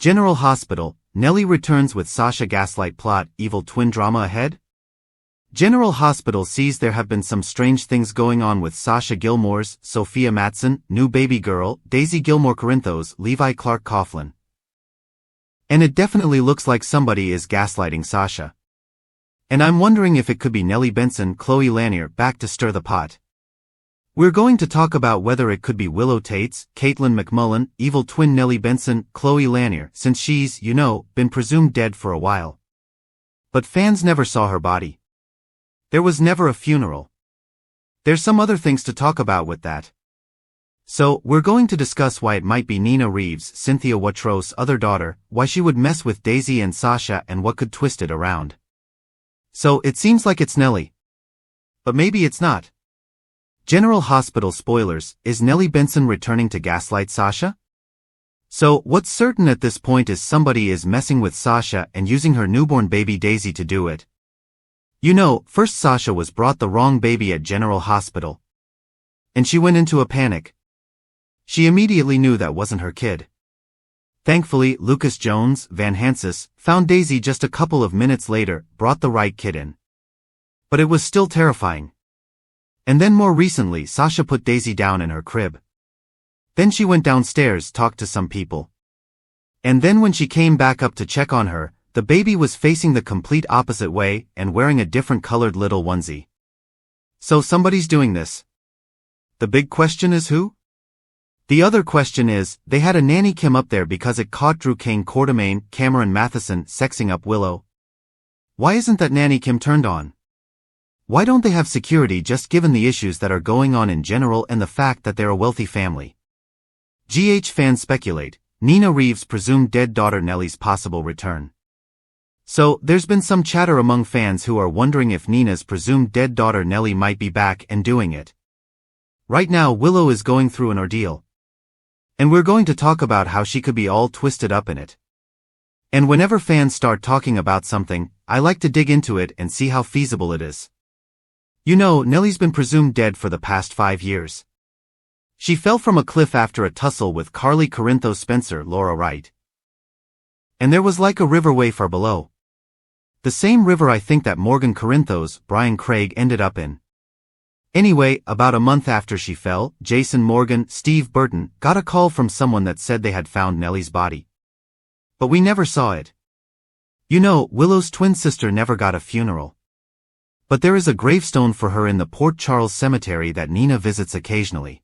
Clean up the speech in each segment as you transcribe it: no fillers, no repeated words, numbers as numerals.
General Hospital, Nellie returns with Sasha gaslight plot, evil twin drama ahead? General Hospital sees there have been some strange things going on with Sasha Gilmore's, Sophia Matson, new baby girl, Daisy Gilmore Corinthos, Levi Clark Coughlin. And it definitely looks like somebody is gaslighting Sasha. And I'm wondering if it could be Nellie Benson, Chloe Lanier, back to stir the pot. We're going to talk about whether it could be Willow Tates, Caitlin McMullen, evil twin Nellie Benson, Chloe Lanier, since she's, been presumed dead for a while. But fans never saw her body. There was never a funeral. There's some other things to talk about with that. So, we're going to discuss why it might be Nina Reeves, Cynthia Watro's other daughter, why she would mess with Daisy and Sasha, and what could twist it around. So, it seems like it's Nellie. But maybe it's not. General Hospital spoilers, is Nellie Benson returning to gaslight Sasha? So, what's certain at this point is somebody is messing with Sasha and using her newborn baby Daisy to do it. First Sasha was brought the wrong baby at General Hospital. And she went into a panic. She immediately knew that wasn't her kid. Thankfully, Lucas Jones, Van Hansis, found Daisy just a couple of minutes later, brought the right kid in. But it was still terrifying. And then more recently Sasha put Daisy down in her crib. Then she went downstairs, talked to some people. And then when she came back up to check on her, the baby was facing the complete opposite way and wearing a different colored little onesie. So somebody's doing this. The big question is who? The other question is, they had a nanny cam up there because it caught Drew Kane Quartermain, Cameron Matheson sexing up Willow. Why isn't that nanny cam turned on? Why don't they have security just given the issues that are going on in general and the fact that they're a wealthy family? GH fans speculate, Nina Reeves' presumed dead daughter Nellie's possible return. So, there's been some chatter among fans who are wondering if Nina's presumed dead daughter Nellie might be back and doing it. Right now Willow is going through an ordeal. And we're going to talk about how she could be all twisted up in it. And whenever fans start talking about something, I like to dig into it and see how feasible it is. Nellie's been presumed dead for the past 5 years. She fell from a cliff after a tussle with Carly Corinthos Spencer, Laura Wright. And there was like a river way far below. The same river I think that Morgan Corinthos, Brian Craig ended up in. Anyway, about a month after she fell, Jason Morgan, Steve Burton, got a call from someone that said they had found Nellie's body. But we never saw it. Willow's twin sister never got a funeral. But there is a gravestone for her in the Port Charles Cemetery that Nina visits occasionally.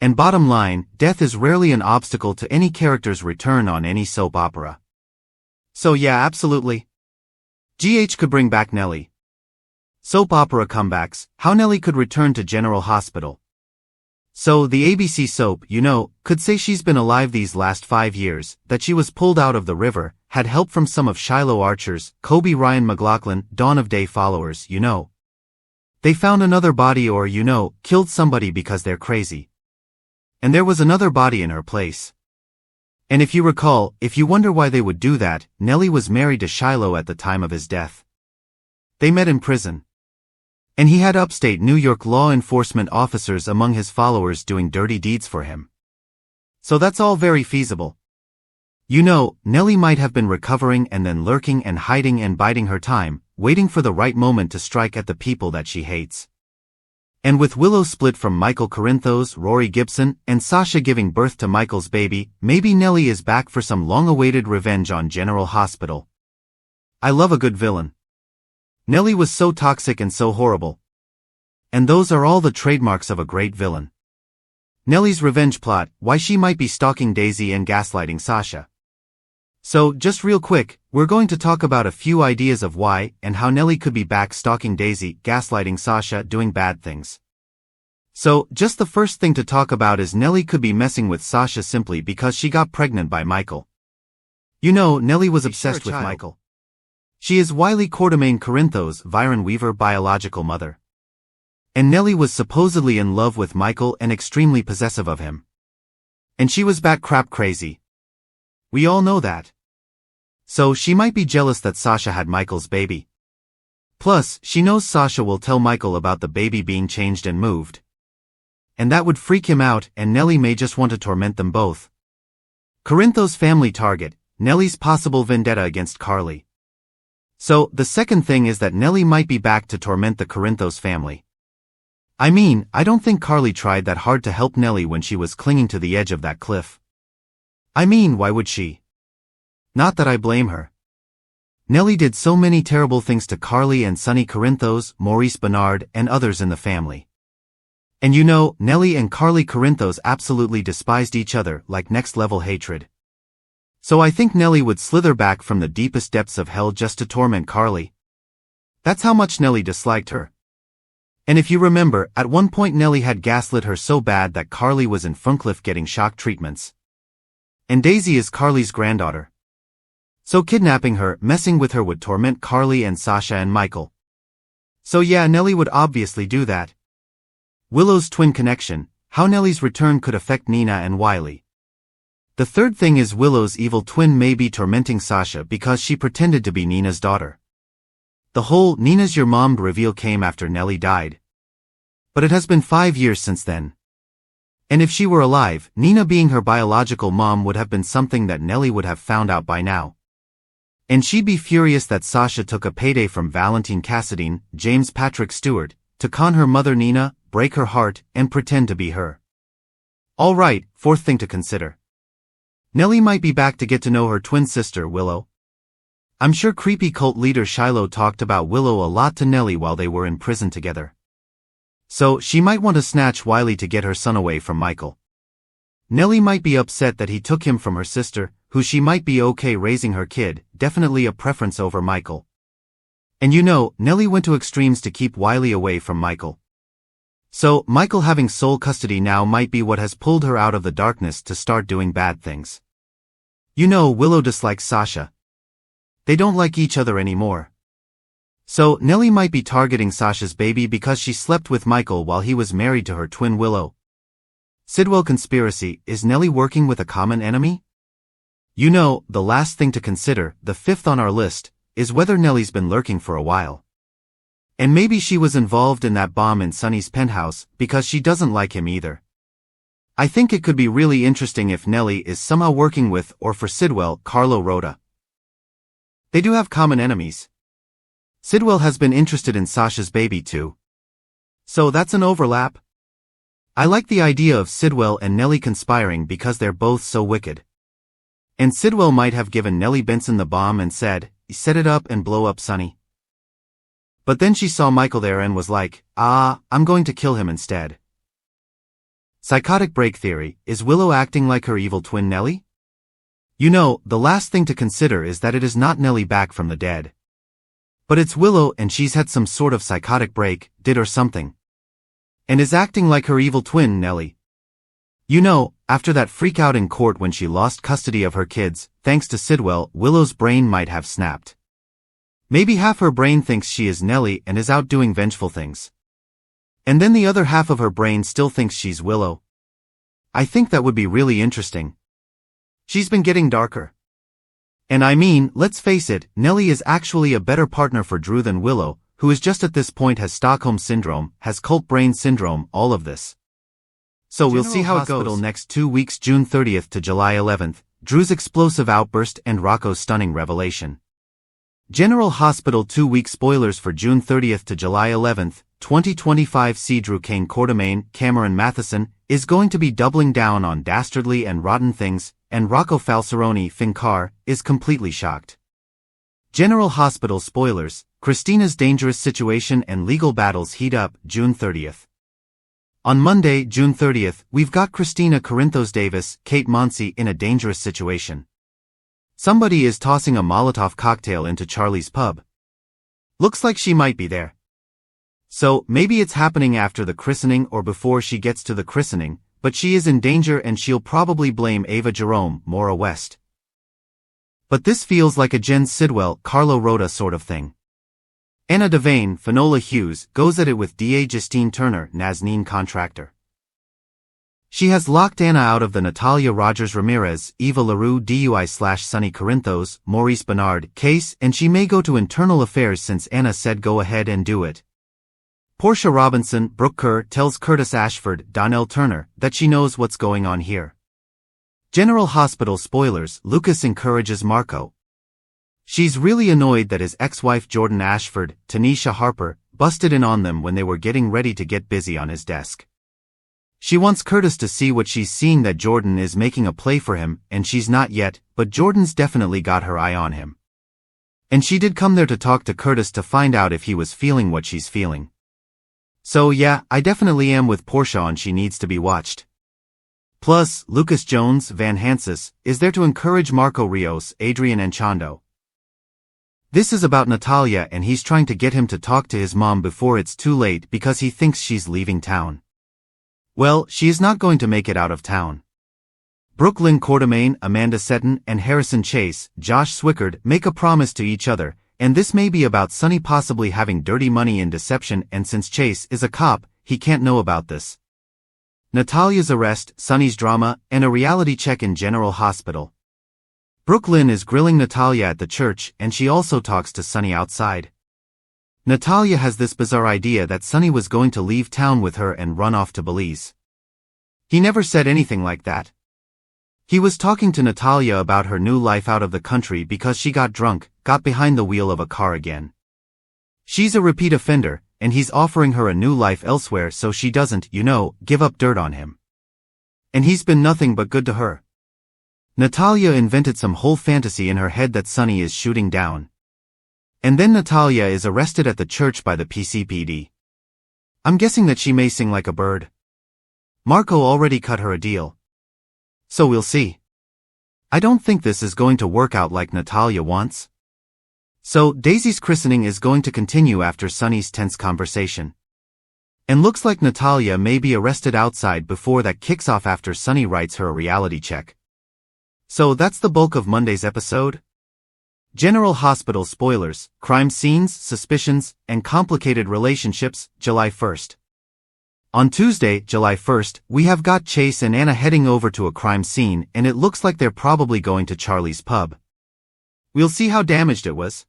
And bottom line, death is rarely an obstacle to any character's return on any soap opera. So yeah, absolutely. GH could bring back Nellie. Soap opera comebacks, how Nellie could return to General Hospital. So the ABC soap, could say she's been alive these last 5 years, that she was pulled out of the river, had help from some of Shiloh Archer's, Kobe Ryan McLaughlin, Dawn of Day followers, They found another body or, killed somebody because they're crazy. And there was another body in her place. And if you recall, if you wonder why they would do that, Nellie was married to Shiloh at the time of his death. They met in prison. And he had upstate New York law enforcement officers among his followers doing dirty deeds for him. So that's all very feasible. Nellie might have been recovering and then lurking and hiding and biding her time, waiting for the right moment to strike at the people that she hates. And with Willow split from Michael Corinthos, Rory Gibson, and Sasha giving birth to Michael's baby, maybe Nellie is back for some long-awaited revenge on General Hospital. I love a good villain. Nellie was so toxic and so horrible. And those are all the trademarks of a great villain. Nellie's revenge plot, why she might be stalking Daisy and gaslighting Sasha. So, just real quick, we're going to talk about a few ideas of why and how Nellie could be back stalking Daisy, gaslighting Sasha, doing bad things. So, just the first thing to talk about is Nellie could be messing with Sasha simply because she got pregnant by Michael. Nellie was obsessed with Michael. She is Wiley Quartermain Corinthos, Viren Weaver biological mother. And Nellie was supposedly in love with Michael and extremely possessive of him. And she was bat crap crazy. We all know that. So she might be jealous that Sasha had Michael's baby. Plus, she knows Sasha will tell Michael about the baby being changed and moved. And that would freak him out, and Nellie may just want to torment them both. Corinthos family target, Nelly's possible vendetta against Carly. So, the second thing is that Nelly might be back to torment the Corinthos family. I mean, I don't think Carly tried that hard to help Nelly when she was clinging to the edge of that cliff. I mean, why would she? Not that I blame her. Nelly did so many terrible things to Carly and Sonny Corinthos, Maurice Benard, and others in the family. And you know, Nelly and Carly Corinthos absolutely despised each other like next-level hatred. So I think Nelly would slither back from the deepest depths of hell just to torment Carly. That's how much Nelly disliked her. And if you remember, at one point Nelly had gaslit her so bad that Carly was in Funkliff getting shock treatments. And Daisy is Carly's granddaughter. So kidnapping her, messing with her would torment Carly and Sasha and Michael. So yeah, Nelly would obviously do that. Willow's twin connection, how Nelly's return could affect Nina and Wiley. The third thing is Willow's evil twin may be tormenting Sasha because she pretended to be Nina's daughter. The whole "Nina's your mom" reveal came after Nelly died. But it has been 5 years since then. And if she were alive, Nina being her biological mom would have been something that Nelly would have found out by now. And she'd be furious that Sasha took a payday from Valentine Cassadine, James Patrick Stewart, to con her mother Nina, break her heart, and pretend to be her. Alright, fourth thing to consider. Nelly might be back to get to know her twin sister, Willow. I'm sure creepy cult leader Shiloh talked about Willow a lot to Nelly while they were in prison together. So, she might want to snatch Wiley to get her son away from Michael. Nelly might be upset that he took him from her sister, who she might be okay raising her kid, definitely a preference over Michael. And you know, Nelly went to extremes to keep Wiley away from Michael. So, Michael having sole custody now might be what has pulled her out of the darkness to start doing bad things. You know, Willow dislikes Sasha. They don't like each other anymore. So, Nelly might be targeting Sasha's baby because she slept with Michael while he was married to her twin Willow. Sidwell conspiracy, is Nelly working with a common enemy? You know, the last thing to consider, the fifth on our list, is whether Nelly's been lurking for a while. And maybe she was involved in that bomb in Sonny's penthouse, because she doesn't like him either. I think it could be really interesting if Nelly is somehow working with, or for Sidwell, Carlo Rhoda. They do have common enemies. Sidwell has been interested in Sasha's baby too. So that's an overlap. I like the idea of Sidwell and Nelly conspiring because they're both so wicked. And Sidwell might have given Nelly Benson the bomb and said, "Set it up and blow up Sonny." But then she saw Michael there and was like, I'm going to kill him instead. Psychotic break theory, is Willow acting like her evil twin Nelly? You know, the last thing to consider is that it is not Nelly back from the dead. But it's Willow and she's had some sort of psychotic break, or something. And is acting like her evil twin Nelly. You know, after that freak out in court when she lost custody of her kids, thanks to Sidwell, Willow's brain might have snapped. Maybe half her brain thinks she is Nelly and is out doing vengeful things. And then the other half of her brain still thinks she's Willow. I think that would be really interesting. She's been getting darker. And I mean, let's face it, Nelly is actually a better partner for Drew than Willow, who is just at this point has Stockholm Syndrome, has cult brain syndrome, all of this. So we'll see how it goes. Next 2 weeks, June 30th to July 11th, Drew's explosive outburst and Rocco's stunning revelation. General Hospital 2 week spoilers for June 30th to July 11th, 2025. See Drew Kane Quartermain, Cameron Matheson, is going to be doubling down on dastardly and rotten things, and Rocco Falceroni, Fincar, is completely shocked. General Hospital spoilers, Christina's dangerous situation and legal battles heat up, June 30th. On Monday, June 30th, we've got Christina Corinthos Davis, Kate Monsey in a dangerous situation. Somebody is tossing a Molotov cocktail into Charlie's pub. Looks like she might be there. So, maybe it's happening after the christening or before she gets to the christening, but she is in danger and she'll probably blame Ava Jerome, Maura West. But this feels like a Jen Sidwell, Carlo Rhoda sort of thing. Anna Devane, Finola Hughes, goes at it with D.A. Justine Turner, Nazneen contractor. She has locked Anna out of the Natalia Rogers Ramirez, Eva LaRue DUI/Sonny Corinthos, Maurice Benard case, and she may go to internal affairs since Anna said go ahead and do it. Portia Robinson, Brooke Kerr, tells Curtis Ashford, Donnell Turner, that she knows what's going on here. General Hospital spoilers, Lucas encourages Marco. She's really annoyed that his ex-wife Jordan Ashford, Tanisha Harper, busted in on them when they were getting ready to get busy on his desk. She wants Curtis to see what she's seeing, that Jordan is making a play for him, and she's not yet, but Jordan's definitely got her eye on him. And she did come there to talk to Curtis to find out if he was feeling what she's feeling. So yeah, I definitely am with Portia on she needs to be watched. Plus, Lucas Jones, Van Hansis, is there to encourage Marco Rios, Adrian and Chando. This is about Natalia, and he's trying to get him to talk to his mom before it's too late because he thinks she's leaving town. Well, she is not going to make it out of town. Brooklyn Quartermain, Amanda Seton, and Harrison Chase, Josh Swickard, make a promise to each other, and this may be about Sonny possibly having dirty money in deception, and since Chase is a cop, he can't know about this. Natalia's arrest, Sonny's drama, and a reality check in General Hospital. Brooklyn is grilling Natalia at the church, and she also talks to Sonny outside. Natalia has this bizarre idea that Sonny was going to leave town with her and run off to Belize. He never said anything like that. He was talking to Natalia about her new life out of the country because she got drunk, got behind the wheel of a car again. She's a repeat offender, and he's offering her a new life elsewhere so she doesn't, give up dirt on him. And he's been nothing but good to her. Natalia invented some whole fantasy in her head that Sonny is shooting down. And then Natalia is arrested at the church by the PCPD. I'm guessing that she may sing like a bird. Marco already cut her a deal. So we'll see. I don't think this is going to work out like Natalia wants. So Daisy's christening is going to continue after Sonny's tense conversation. And looks like Natalia may be arrested outside before that kicks off after Sonny writes her a reality check. So that's the bulk of Monday's episode. General Hospital spoilers, crime scenes, suspicions, and complicated relationships, July 1st. On Tuesday, July 1st, we have got Chase and Anna heading over to a crime scene, and it looks like they're probably going to Charlie's pub. We'll see how damaged it was.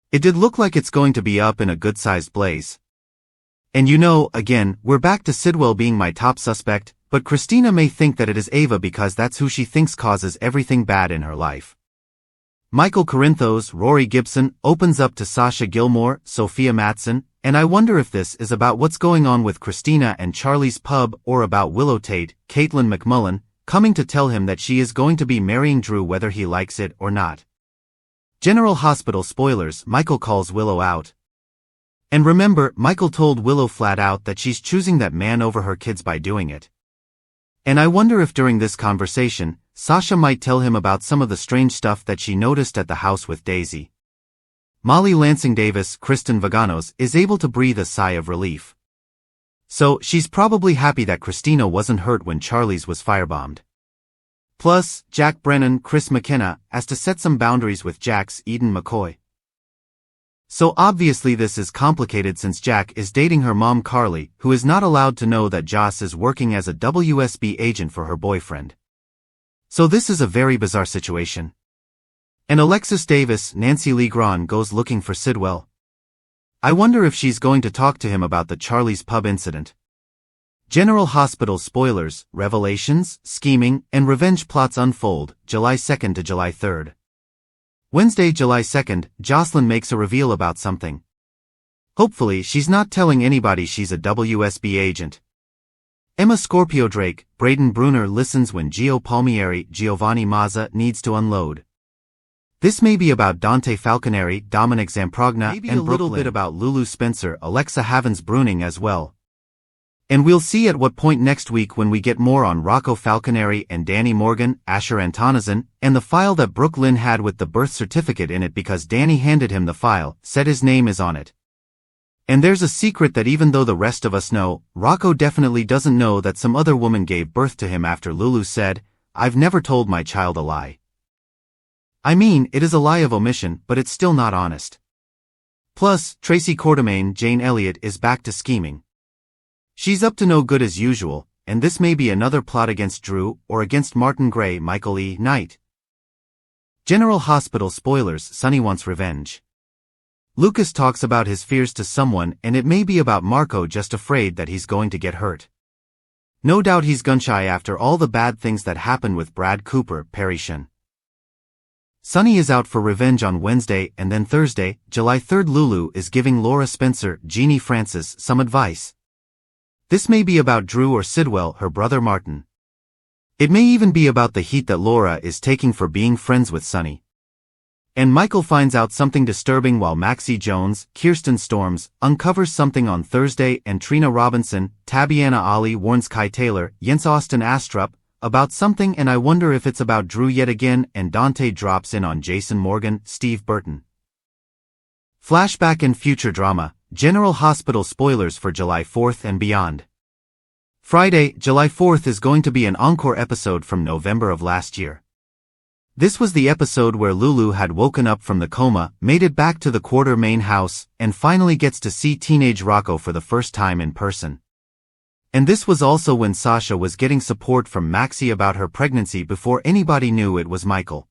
It did look like it's going to be up in a good-sized blaze. And again, we're back to Sidwell being my top suspect, but Christina may think that it is Ava because that's who she thinks causes everything bad in her life. Michael Corinthos, Rory Gibson, opens up to Sasha Gilmore, Sophia Matson, and I wonder if this is about what's going on with Christina and Charlie's pub or about Willow Tate, Caitlin McMullen, coming to tell him that she is going to be marrying Drew whether he likes it or not. General Hospital spoilers, Michael calls Willow out. And remember, Michael told Willow flat out that she's choosing that man over her kids by doing it. And I wonder if during this conversation, Sasha might tell him about some of the strange stuff that she noticed at the house with Daisy. Molly Lansing Davis, Kristen Vaganos, is able to breathe a sigh of relief. So, she's probably happy that Christina wasn't hurt when Charlie's was firebombed. Plus, Jack Brennan, Chris McKenna, has to set some boundaries with Jack's Eden McCoy. So obviously this is complicated since Jack is dating her mom Carly, who is not allowed to know that Joss is working as a WSB agent for her boyfriend. So this is a very bizarre situation. And Alexis Davis, Nancy Lee Grahn, goes looking for Sidwell. I wonder if she's going to talk to him about the Charlie's pub incident. General Hospital spoilers, revelations, scheming, and revenge plots unfold, July 2nd to July 3rd. Wednesday, July 2nd, Jocelyn makes a reveal about something. Hopefully she's not telling anybody she's a WSB agent. Emma Scorpio Drake, Braden Bruner listens when Gio Palmieri, Giovanni Mazza needs to unload. This may be about Dante Falconeri, Dominic Zamprogna, maybe and a little bit about Lulu Spencer, Alexa Havens Bruning as well. And we'll see at what point next week when we get more on Rocco Falconeri and Danny Morgan, Asher Antonazin, and the file that Brooke Lynn had with the birth certificate in it because Danny handed him the file, said his name is on it. And there's a secret that even though the rest of us know, Rocco definitely doesn't know that some other woman gave birth to him after Lulu said, "I've never told my child a lie." I mean, it is a lie of omission, but it's still not honest. Plus, Tracy Quartermain, Jane Elliott, is back to scheming. She's up to no good as usual, and this may be another plot against Drew, or against Martin Gray, Michael E. Knight. General Hospital spoilers, Sonny wants revenge. Lucas talks about his fears to someone, and it may be about Marco just afraid that he's going to get hurt. No doubt he's gun-shy after all the bad things that happened with Brad Cooper, Perry Shin. Sonny is out for revenge on Wednesday, and then Thursday, July 3rd, Lulu is giving Laura Spencer, Jeannie Francis, some advice. This may be about Drew or Sidwell, her brother Martin. It may even be about the heat that Laura is taking for being friends with Sonny. And Michael finds out something disturbing while Maxie Jones, Kirsten Storms, uncovers something on Thursday, and Trina Robinson, Tabiana Ali warns Kai Taylor, Jens Austin Astrup, about something, and I wonder if it's about Drew yet again, and Dante drops in on Jason Morgan, Steve Burton. Flashback and future drama, General Hospital spoilers for July 4th and beyond. Friday, July 4th is going to be an encore episode from November of last year. This was the episode where Lulu had woken up from the coma, made it back to the Quartermain house, and finally gets to see teenage Rocco for the first time in person. And this was also when Sasha was getting support from Maxie about her pregnancy before anybody knew it was Michael.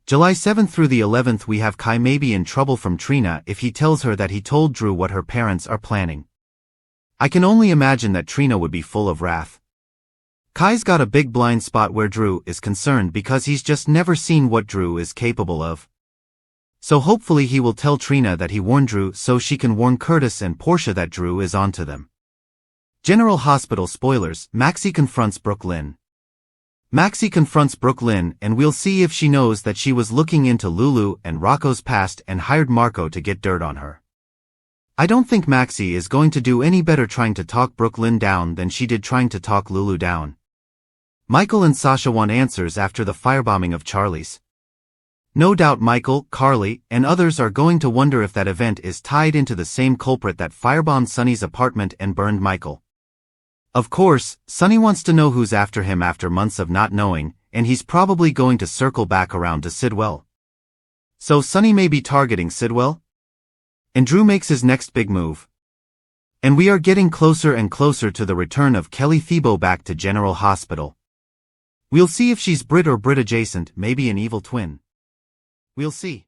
July 7th through the 11th we have Kai may be in trouble from Trina if he tells her that he told Drew what her parents are planning. I can only imagine that Trina would be full of wrath. Kai's got a big blind spot where Drew is concerned because he's just never seen what Drew is capable of. So hopefully he will tell Trina that he warned Drew so she can warn Curtis and Portia that Drew is onto them. General Hospital spoilers, Maxie confronts Brooklyn. Maxie confronts Brooklyn, and we'll see if she knows that she was looking into Lulu and Rocco's past and hired Marco to get dirt on her. I don't think Maxie is going to do any better trying to talk Brooklyn down than she did trying to talk Lulu down. Michael and Sasha want answers after the firebombing of Charlie's. No doubt Michael, Carly, and others are going to wonder if that event is tied into the same culprit that firebombed Sonny's apartment and burned Michael. Of course, Sonny wants to know who's after him after months of not knowing, and he's probably going to circle back around to Sidwell. So Sonny may be targeting Sidwell? And Drew makes his next big move. And we are getting closer and closer to the return of Kelly Thiebaud back to General Hospital. We'll see if she's Brit or Brit adjacent, maybe an evil twin. We'll see.